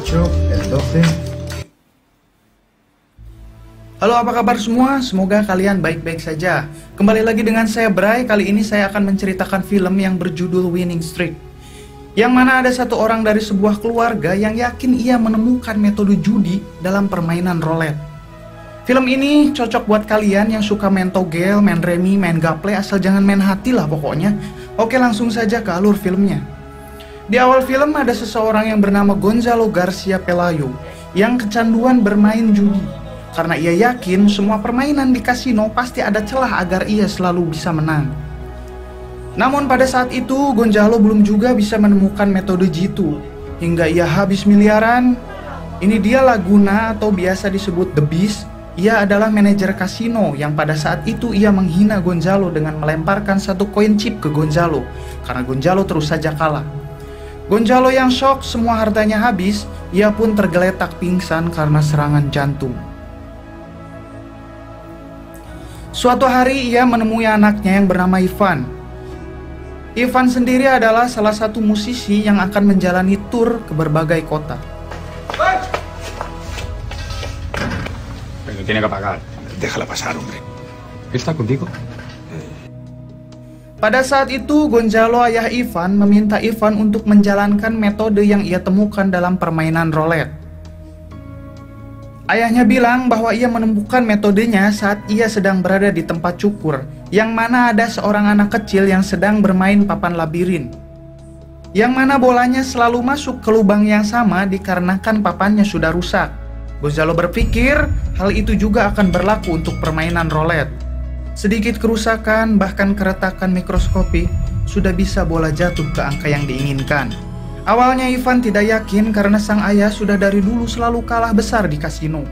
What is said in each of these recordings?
8, el 12. Halo, apa kabar semua? Semoga kalian baik-baik saja. Kembali lagi dengan saya Bray. Kali ini saya akan menceritakan film yang berjudul Winning Streak, yang mana ada satu orang dari sebuah keluarga yang yakin ia menemukan metode judi dalam permainan roulette. Film ini cocok buat kalian yang suka main togel, main remi, main gaple, asal jangan main hati lah pokoknya. Oke, langsung saja ke alur filmnya. Di awal film ada seseorang yang bernama Gonzalo Garcia Pelayo yang kecanduan bermain judi. Karena ia yakin semua permainan di kasino pasti ada celah agar ia selalu bisa menang. Namun pada saat itu Gonzalo belum juga bisa menemukan metode jitu. Hingga ia habis miliaran. Ini dia Laguna atau biasa disebut The Beast. Ia adalah manajer kasino yang pada saat itu ia menghina Gonzalo dengan melemparkan satu koin chip ke Gonzalo. Karena Gonzalo terus saja kalah. Gonzalo yang shock semua hartanya habis. Ia pun tergeletak pingsan karena serangan jantung. Suatu hari ia menemui anaknya yang bernama Ivan. Ivan sendiri adalah salah satu musisi yang akan menjalani tur ke berbagai kota. Pero tiene que pagar. Déjala pasar, hombre. ¿Está contigo? Pada saat itu Gonzalo ayah Ivan meminta Ivan untuk menjalankan metode yang ia temukan dalam permainan roulette. Ayahnya bilang bahwa ia menemukan metodenya saat ia sedang berada di tempat cukur, yang mana ada seorang anak kecil yang sedang bermain papan labirin, yang mana bolanya selalu masuk ke lubang yang sama dikarenakan papannya sudah rusak. Gonzalo berpikir hal itu juga akan berlaku untuk permainan roulette. Sedikit kerusakan, bahkan keretakan mikroskopik, sudah bisa bola jatuh ke angka yang diinginkan. Awalnya Ivan tidak yakin karena sang ayah sudah dari dulu selalu kalah besar di kasino.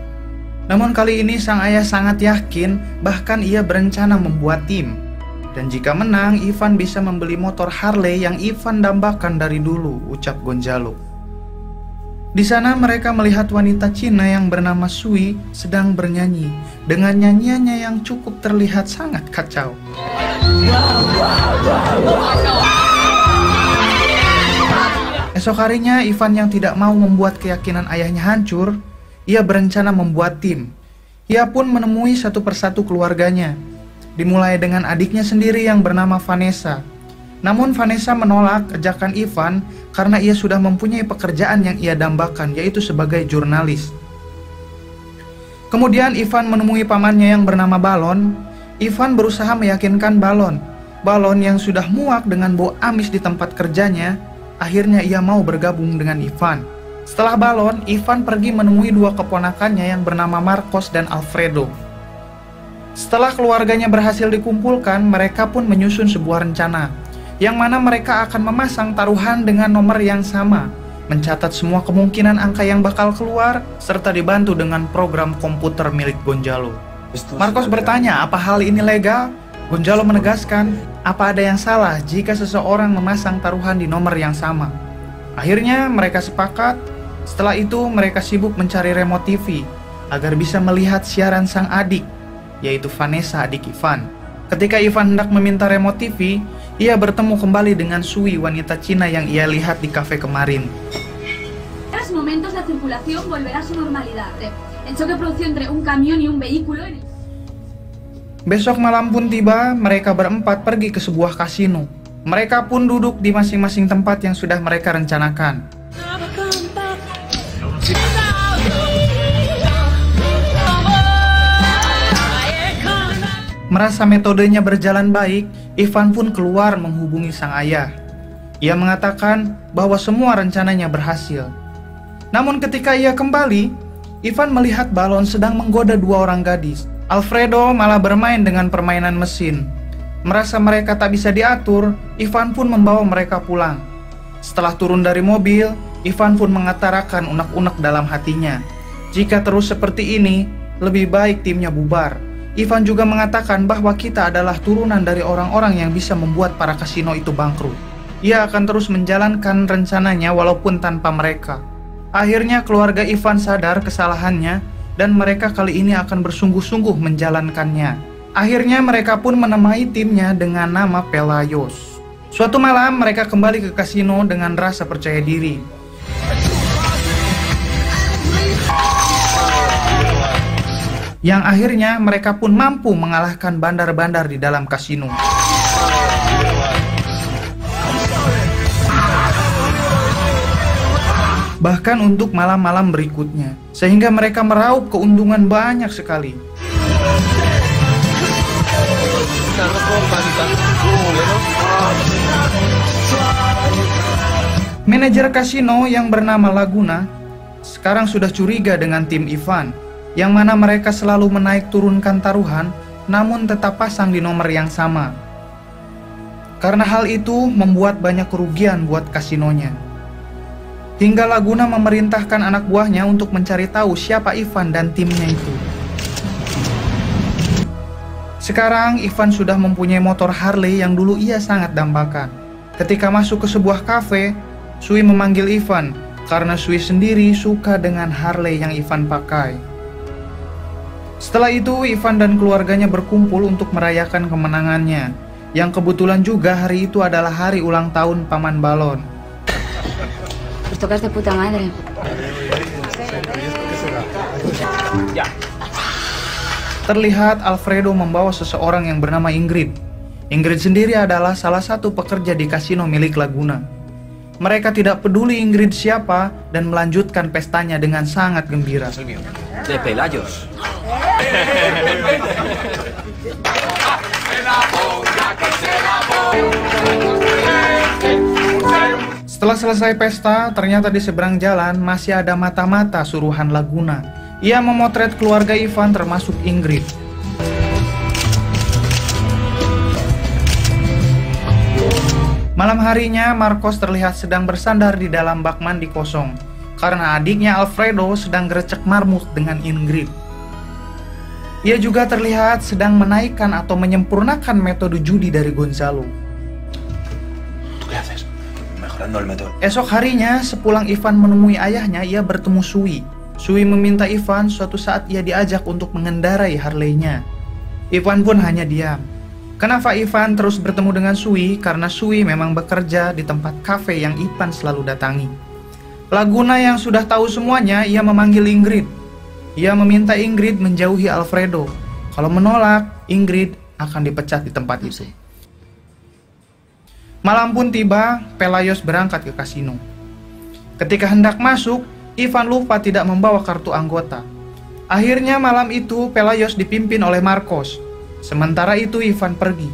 Namun kali ini sang ayah sangat yakin, bahkan ia berencana membuat tim. Dan jika menang, Ivan bisa membeli motor Harley yang Ivan dambakan dari dulu, ucap Gonzalo. Di sana mereka melihat wanita Cina yang bernama Sui sedang bernyanyi dengan nyanyiannya yang cukup terlihat sangat kacau. Esok harinya Ivan yang tidak mau membuat keyakinan ayahnya hancur, ia berencana membuat tim. Ia pun menemui satu persatu keluarganya, dimulai dengan adiknya sendiri yang bernama Vanessa. Namun Vanessa menolak ajakan Ivan karena ia sudah mempunyai pekerjaan yang ia dambakan, yaitu sebagai jurnalis. Kemudian Ivan menemui pamannya yang bernama Balon. Ivan berusaha meyakinkan Balon. Balon yang sudah muak dengan bau amis di tempat kerjanya, akhirnya ia mau bergabung dengan Ivan. Setelah Balon, Ivan pergi menemui dua keponakannya yang bernama Marcos dan Alfredo. Setelah keluarganya berhasil dikumpulkan, mereka pun menyusun sebuah rencana, yang mana mereka akan memasang taruhan dengan nomor yang sama, mencatat semua kemungkinan angka yang bakal keluar, serta dibantu dengan program komputer milik Gonzalo. Marcos bertanya, apa hal ini legal? Gonzalo menegaskan, apa ada yang salah jika seseorang memasang taruhan di nomor yang sama? Akhirnya mereka sepakat. Setelah itu mereka sibuk mencari remote TV agar bisa melihat siaran sang adik, yaitu Vanessa, adik Ivan. Ketika Ivan hendak meminta remote TV, ia bertemu kembali dengan Sui, wanita Cina yang ia lihat di kafe kemarin. En momentos la circulación volverá a su normalidad. El choque producido entre un camión y un vehículo. Besok malam pun tiba, mereka berempat pergi ke sebuah kasino. Mereka pun duduk di masing-masing tempat yang sudah mereka rencanakan. Merasa metodenya berjalan baik, Ivan pun keluar menghubungi sang ayah. Ia mengatakan bahwa semua rencananya berhasil. Namun ketika ia kembali, Ivan melihat Balon sedang menggoda dua orang gadis. Alfredo malah bermain dengan permainan mesin. Merasa mereka tak bisa diatur, Ivan pun membawa mereka pulang. Setelah turun dari mobil, Ivan pun mengatakan unek-unek dalam hatinya. Jika terus seperti ini, lebih baik timnya bubar. Ivan juga mengatakan bahwa kita adalah turunan dari orang-orang yang bisa membuat para kasino itu bangkrut. Ia akan terus menjalankan rencananya walaupun tanpa mereka. Akhirnya keluarga Ivan sadar kesalahannya dan mereka kali ini akan bersungguh-sungguh menjalankannya. Akhirnya mereka pun menamai timnya dengan nama Pelayos. Suatu malam mereka kembali ke kasino dengan rasa percaya diri. Yang akhirnya mereka pun mampu mengalahkan bandar-bandar di dalam kasino. Bahkan untuk malam-malam berikutnya, sehingga mereka meraup keuntungan banyak sekali. Manajer kasino yang bernama Laguna sekarang sudah curiga dengan tim Ivan, yang mana mereka selalu menaik turunkan taruhan, namun tetap pasang di nomor yang sama. Karena hal itu membuat banyak kerugian buat kasinonya. Hingga Laguna memerintahkan anak buahnya untuk mencari tahu siapa Ivan dan timnya itu. Sekarang Ivan sudah mempunyai motor Harley yang dulu ia sangat dambakan. Ketika masuk ke sebuah kafe, Sui memanggil Ivan karena Sui sendiri suka dengan Harley yang Ivan pakai. Setelah itu Ivan dan keluarganya berkumpul untuk merayakan kemenangannya, yang kebetulan juga hari itu adalah hari ulang tahun Paman Balon. Pues tocas de puta madre. Terlihat Alfredo membawa seseorang yang bernama Ingrid. Ingrid sendiri adalah salah satu pekerja di kasino milik Laguna. Mereka tidak peduli Ingrid siapa dan melanjutkan pestanya dengan sangat gembira. De Pelayos. Setelah selesai pesta, ternyata di seberang jalan masih ada mata-mata suruhan Laguna. Ia memotret keluarga Ivan termasuk Ingrid. Malam harinya, Marcos terlihat sedang bersandar di dalam bak mandi kosong karena adiknya Alfredo sedang gerecek marmut dengan Ingrid. Ia juga terlihat sedang menaikkan atau menyempurnakan metode judi dari Gonzalo. Esok harinya, sepulang Ivan menemui ayahnya, ia bertemu Sui. Sui meminta Ivan suatu saat ia diajak untuk mengendarai Harley-nya. Ivan pun hanya diam. Kenapa Ivan terus bertemu dengan Sui? Karena Sui memang bekerja di tempat kafe yang Ivan selalu datangi. Laguna yang sudah tahu semuanya, ia memanggil Ingrid. Ia meminta Ingrid menjauhi Alfredo. Kalau menolak, Ingrid akan dipecat di tempat itu. Malam pun tiba, Pelayos berangkat ke kasino. Ketika hendak masuk, Ivan lupa tidak membawa kartu anggota. Akhirnya malam itu Pelayos dipimpin oleh Marcos. Sementara itu Ivan pergi.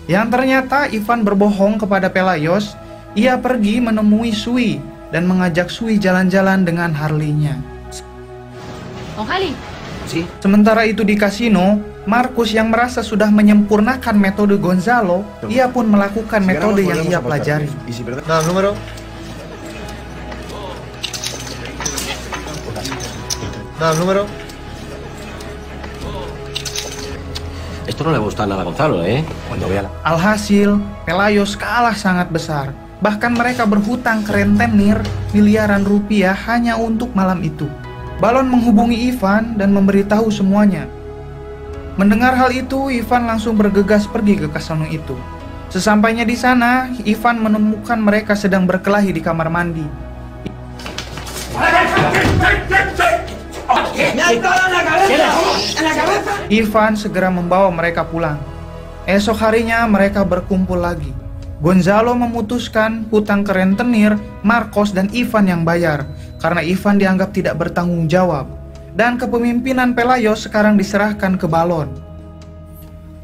Yang ternyata Ivan berbohong kepada Pelayos. Ia pergi menemui Sui dan mengajak Sui jalan-jalan dengan Harley-nya. ¿Con Harley? Sí. Sementara itu di kasino, Marcos yang merasa sudah menyempurnakan metode Gonzalo, ia pun melakukan metode yang ia pelajari. Nah, número. Nah, número. Esto no le gusta nada a Gonzalo, ¿eh? Cuando vea la... Alhasil, Pelayos kalah sangat besar. Bahkan mereka berhutang ke rentenir miliaran rupiah hanya untuk malam itu. Balon menghubungi Ivan dan memberitahu semuanya. Mendengar hal itu, Ivan langsung bergegas pergi ke kasino itu. Sesampainya di sana, Ivan menemukan mereka sedang berkelahi di kamar mandi. Ivan segera membawa mereka pulang. Esok harinya mereka berkumpul lagi. Gonzalo memutuskan hutang ke rentenir, Marcos dan Ivan yang bayar karena Ivan dianggap tidak bertanggung jawab. Dan kepemimpinan Pelayos sekarang diserahkan ke Balon.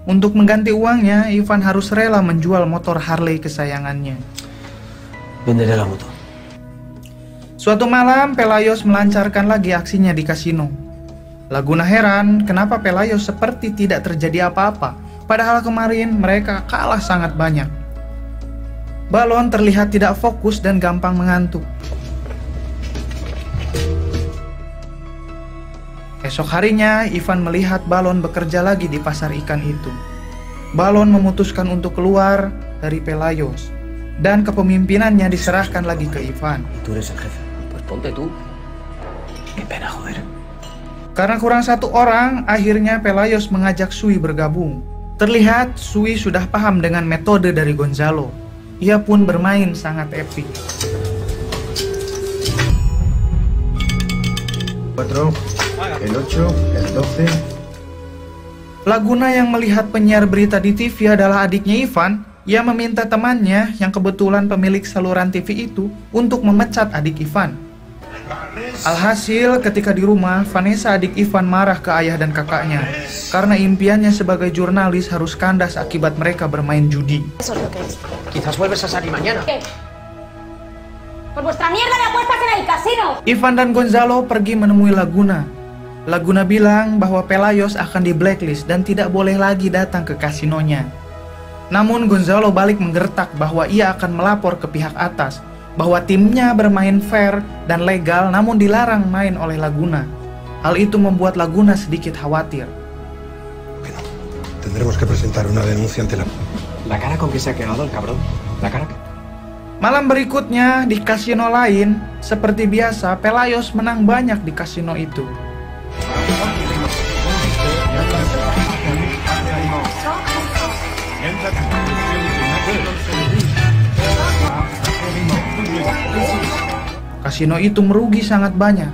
Untuk mengganti uangnya, Ivan harus rela menjual motor Harley kesayangannya. Venderé la moto. Suatu malam, Pelayos melancarkan lagi aksinya di kasino. Laguna heran kenapa Pelayos seperti tidak terjadi apa-apa, padahal kemarin mereka kalah sangat banyak. Balon terlihat tidak fokus dan gampang mengantuk. Esok harinya, Ivan melihat Balon bekerja lagi di pasar ikan itu. Balon memutuskan untuk keluar dari Pelayos, dan kepemimpinannya diserahkan lagi ke Ivan. Tú eres el jefe. Pues ponte tú. Qué pena, joder. Karena kurang satu orang, akhirnya Pelayos mengajak Sui bergabung. Terlihat Sui sudah paham dengan metode dari Gonzalo. Ia pun bermain sangat epik. 4, el 8, el 12, Laguna yang melihat penyiar berita di TV adalah adiknya Ivan. Ia meminta temannya yang kebetulan pemilik saluran TV itu untuk memecat adik Ivan. Alhasil ketika di rumah, Vanessa adik Ivan marah ke ayah dan kakaknya karena impiannya sebagai jurnalis harus kandas akibat mereka bermain judi. Quizás vuelves a salir mañana. Por vuestra mierda de apuestas en el casino. Ivan dan Gonzalo pergi menemui Laguna. Laguna bilang bahwa Pelayos akan di blacklist dan tidak boleh lagi datang ke kasinonya. Namun Gonzalo balik menggertak bahwa ia akan melapor ke pihak atas bahwa timnya bermain fair dan legal namun dilarang main oleh Laguna. Hal itu membuat Laguna sedikit khawatir. Tendremos que presentar una denuncia ante la... La cara con que se ha quedado el cabrón. La cara. Malam berikutnya di kasino lain, seperti biasa Pelayos menang banyak di kasino itu. Kasino itu merugi sangat banyak.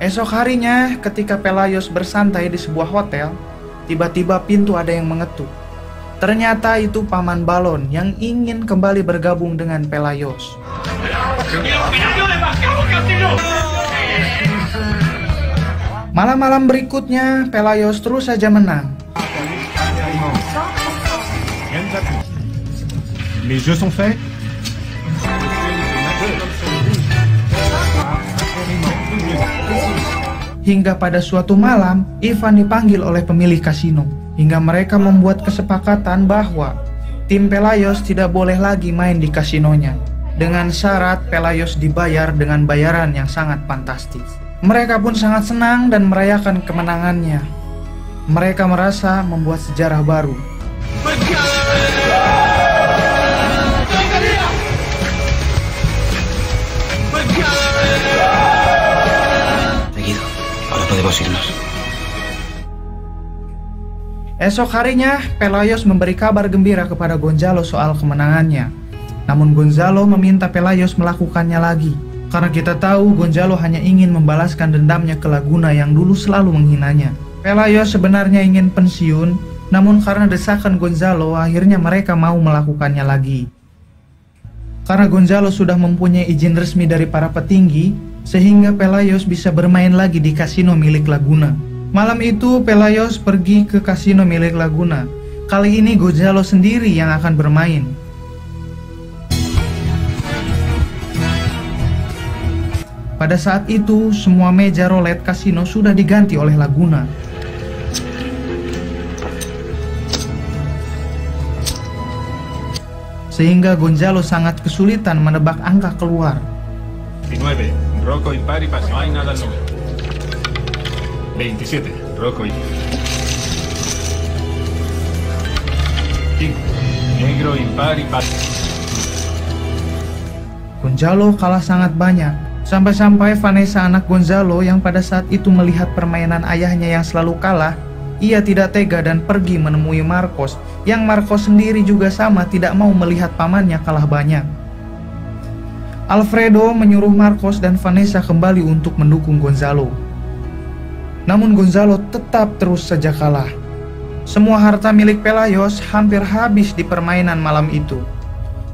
Esok harinya ketika Pelayos bersantai di sebuah hotel, tiba-tiba pintu ada yang mengetuk. Ternyata itu Paman Balon yang ingin kembali bergabung dengan Pelayos. Malam-malam berikutnya Pelayos terus saja menang. Les jeux sont faits. Hingga pada suatu malam, Ivan dipanggil oleh pemilik kasino. Hingga mereka membuat kesepakatan bahwa tim Pelayos tidak boleh lagi main di kasinonya. Dengan syarat Pelayos dibayar dengan bayaran yang sangat fantastis. Mereka pun sangat senang dan merayakan kemenangannya. Mereka merasa membuat sejarah baru. Esok harinya, Pelayos memberi kabar gembira kepada Gonzalo soal kemenangannya. Namun Gonzalo meminta Pelayos melakukannya lagi. Karena kita tahu Gonzalo hanya ingin membalaskan dendamnya ke Laguna yang dulu selalu menghinanya. Pelayos sebenarnya ingin pensiun, namun karena desakan Gonzalo, akhirnya mereka mau melakukannya lagi. Karena Gonzalo sudah mempunyai izin resmi dari para petinggi, sehingga Pelayos bisa bermain lagi di kasino milik Laguna. Malam itu Pelayos pergi ke kasino milik Laguna. Kali ini Gonzalo sendiri yang akan bermain. Pada saat itu, semua meja roulette kasino sudah diganti oleh Laguna. Sehingga Gonzalo sangat kesulitan menebak angka keluar. 19, roco impar y pase. No hay nada al número. 27, roco y... 5, negro impar y pase. Gonzalo kalah sangat banyak. Sampai-sampai Vanessa anak Gonzalo yang pada saat itu melihat permainan ayahnya yang selalu kalah, ia tidak tega dan pergi menemui Marcos, yang Marcos sendiri juga sama tidak mau melihat pamannya kalah banyak. Alfredo menyuruh Marcos dan Vanessa kembali untuk mendukung Gonzalo. Namun Gonzalo tetap terus saja kalah. Semua harta milik Pelayos hampir habis di permainan malam itu.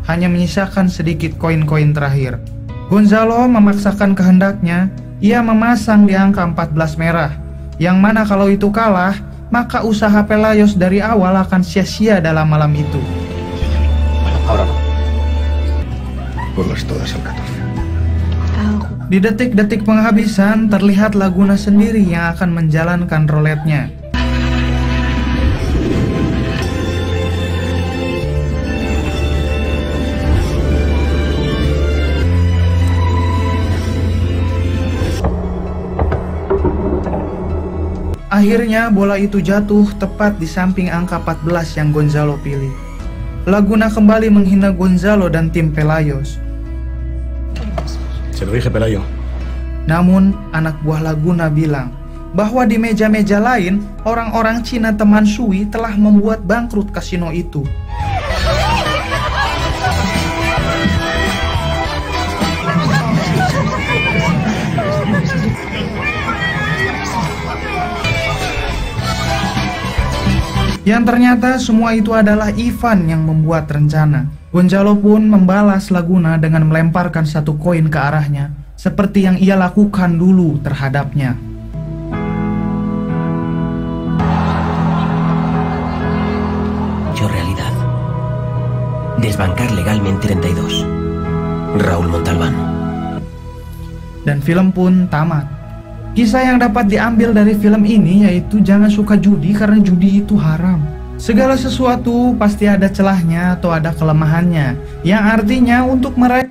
Hanya menyisakan sedikit koin-koin terakhir. Gonzalo memaksakan kehendaknya, ia memasang di angka 14 merah. Yang mana kalau itu kalah, maka usaha Pelayos dari awal akan sia-sia dalam malam itu. Ahora no. Ponlas todas al 14. Di detik-detik penghabisan, terlihat Laguna sendiri yang akan menjalankan roulette-nya. Akhirnya bola itu jatuh tepat di samping angka 14 yang Gonzalo pilih. Laguna kembali menghina Gonzalo dan tim Pelayos. Se lo dije, Pelayo. Namun, anak buah Laguna bilang bahwa di meja-meja lain, orang-orang Cina teman Sui telah membuat bangkrut kasino itu. Yang ternyata semua itu adalah Ivan yang membuat rencana. Gonzalo pun membalas Laguna dengan melemparkan satu koin ke arahnya, seperti yang ia lakukan dulu terhadapnya. Yo realidad. Desbancar legalmente 32. Raúl Montalbán. Dan film pun tamat. Kisah yang dapat diambil dari film ini yaitu jangan suka judi karena judi itu haram. Segala sesuatu pasti ada celahnya atau ada kelemahannya, yang artinya untuk meraih